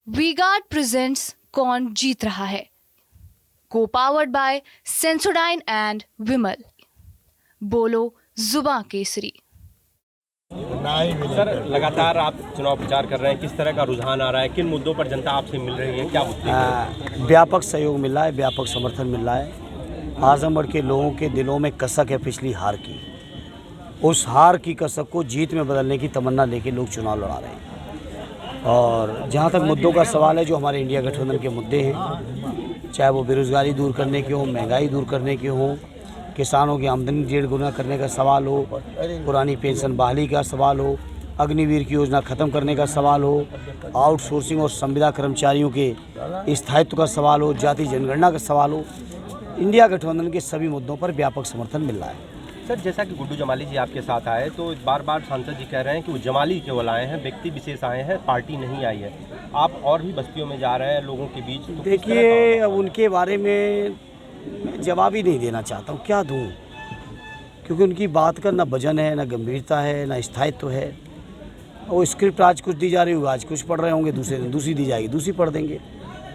V-Guard presents कौन जीत रहा है, को पावर्ड बाय सेंसोडाइन एंड विमल। बोलो जुबां केसरी। सर, लगातार आप चुनाव प्रचार कर रहे हैं, किस तरह का रुझान आ रहा है, किन मुद्दों पर जनता आपसे मिल रही है, क्या मुद्दे हैं? व्यापक सहयोग मिल रहा है, व्यापक समर्थन मिल रहा है। आजमगढ़ के लोगों के दिलों में कसक है पिछली हार की। उस हार की कसक को जीत में बदलने की तमन्ना लेके लोग चुनाव लड़ा रहे हैं। और जहाँ तक मुद्दों का सवाल है, जो हमारे इंडिया गठबंधन के मुद्दे हैं, चाहे वो बेरोजगारी दूर करने के हों, महंगाई दूर करने के हों, किसानों की आमदनी 1.5 गुना करने का सवाल हो, पुरानी पेंशन बहाली का सवाल हो, अग्निवीर की योजना ख़त्म करने का सवाल हो, आउटसोर्सिंग और संविदा कर्मचारियों के स्थायित्व का सवाल हो, जाति जनगणना का सवाल हो, इंडिया गठबंधन के सभी मुद्दों पर व्यापक समर्थन मिल रहा है। सर, जैसा कि गुड्डू जमाली जी आपके साथ आए, तो बार बार सांसद जी कह रहे हैं कि वो जमाली केवल आए हैं, व्यक्ति विशेष आए हैं, पार्टी नहीं आई है। आप और भी बस्तियों में जा रहे हैं लोगों के बीच, तो देखिए, अब उनके बारे में मैं जवाब ही नहीं देना चाहता हूँ, क्या दूँ, क्योंकि उनकी बात का ना वजन है, ना गंभीरता है, ना स्थायित्व है। वो स्क्रिप्ट आज कुछ दी जा रही होगी, आज कुछ पढ़ रहे होंगे, दूसरे दिन दूसरी दी जाएगी, दूसरी पढ़ देंगे।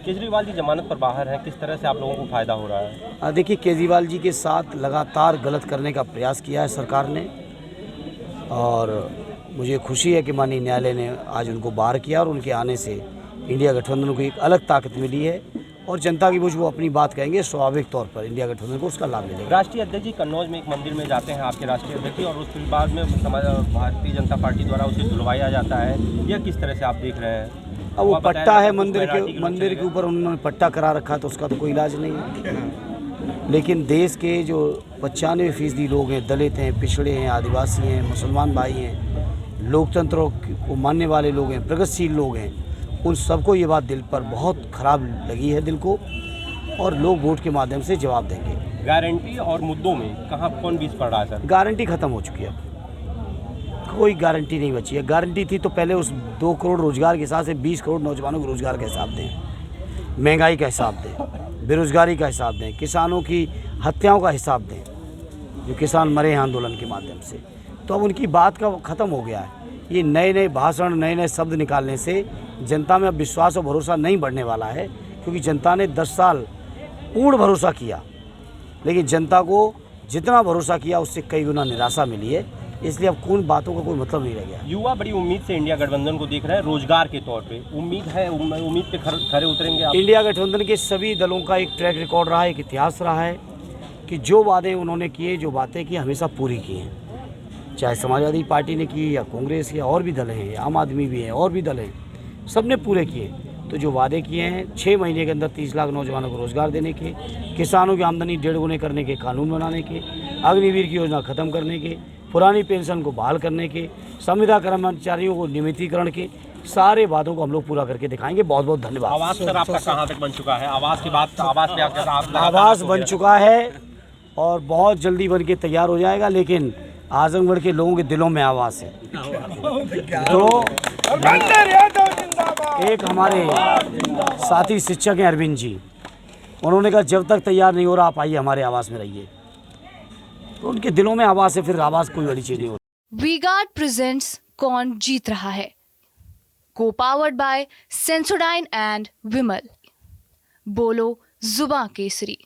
केजरीवाल जी जमानत पर बाहर हैं, किस तरह से आप लोगों को फायदा हो रहा है? देखिए, केजरीवाल जी के साथ लगातार गलत करने का प्रयास किया है सरकार ने, और मुझे खुशी है कि माननीय न्यायालय ने आज उनको बाहर किया और उनके आने से इंडिया गठबंधन को एक अलग ताकत मिली है। और जनता की वो अपनी बात कहेंगे, स्वाभाविक तौर पर इंडिया गठबंधन को उसका लाभ मिलेगा। राष्ट्रीय अध्यक्ष जी कन्नौज में एक मंदिर में जाते हैं आपके राष्ट्रीय अध्यक्ष जी, और उसके बाद में भारतीय जनता पार्टी द्वारा उसे धुलवाया जाता है, यह किस तरह से आप देख रहे हैं? अब वो पट्टा है मंदिर के ऊपर उन्होंने पट्टा करा रखा, तो उसका तो कोई इलाज नहीं है। लेकिन देश के जो 95% लोग हैं, दलित हैं, पिछड़े हैं, आदिवासी हैं, मुसलमान भाई हैं, लोकतंत्र को मानने वाले लोग हैं, प्रगतिशील लोग हैं, उन सबको ये बात दिल पर बहुत ख़राब लगी है दिल को, और लोग वोट के माध्यम से जवाब देंगे। गारंटी और मुद्दों में कहाँ कौन बीच पड़ रहा है सर? गारंटी ख़त्म हो चुकी है, कोई गारंटी नहीं बची है। गारंटी थी तो पहले उस 2 करोड़ रोजगार के हिसाब से 20 करोड़ नौजवानों को रोजगार का हिसाब दें, महंगाई का हिसाब दें, बेरोजगारी का हिसाब दें, किसानों की हत्याओं का हिसाब दें, जो किसान मरे हैं आंदोलन के माध्यम से। तो अब उनकी बात का ख़त्म हो गया है। ये नए नए भाषण, नए नए शब्द निकालने से जनता में अब विश्वास और भरोसा नहीं बढ़ने वाला है, क्योंकि जनता ने 10 साल पूर्ण भरोसा किया, लेकिन जनता को जितना भरोसा किया उससे कई गुना निराशा मिली है। इसलिए अब कौन बातों का कोई मतलब नहीं रह गया। युवा बड़ी उम्मीद से इंडिया गठबंधन को देख रहे हैं रोजगार के तौर पे, उम्मीद है, उम्मीद पे खरे उतरेंगे आप? इंडिया गठबंधन के सभी दलों का एक ट्रैक रिकॉर्ड रहा है, एक इतिहास रहा है कि जो वादे उन्होंने किए, जो बातें की, हमेशा पूरी की हैं। चाहे समाजवादी पार्टी ने की, या कांग्रेस, या और भी दल हैं, आम आदमी भी है, और भी दल हैं, सब ने पूरे किए। तो जो वादे किए हैं, 6 महीने के अंदर 30 लाख नौजवानों को रोजगार देने के, किसानों की आमदनी 1.5 गुने करने के, कानून बनाने के, अग्निवीर की योजना खत्म करने के, पुरानी पेंशन को बहाल करने के, संविदा कर्मचारियों को नियमितीकरण के, सारे वादों को हम लोग पूरा करके दिखाएंगे। बहुत बहुत धन्यवाद। आवास सर आपका कहाँ तक बन चुका है? आवास की बात, आवास पे आवास बन चुका है और बहुत जल्दी बन के तैयार हो जाएगा, लेकिन आजमगढ़ के लोगों के दिलों में आवास है। तो एक हमारे साथी शिक्षक हैं अरविंद जी, उन्होंने कहा जब तक तैयार नहीं हो रहा आप आइए हमारे आवास में रहिए, तो उनके दिलों में आवास है, फिर आवास कोई बड़ी चीज नहीं होती। वी-गार्ड प्रेजेंट्स कौन जीत रहा है, को पावर्ड बाय सेंसोडाइन एंड विमल। बोलो जुबां केसरी।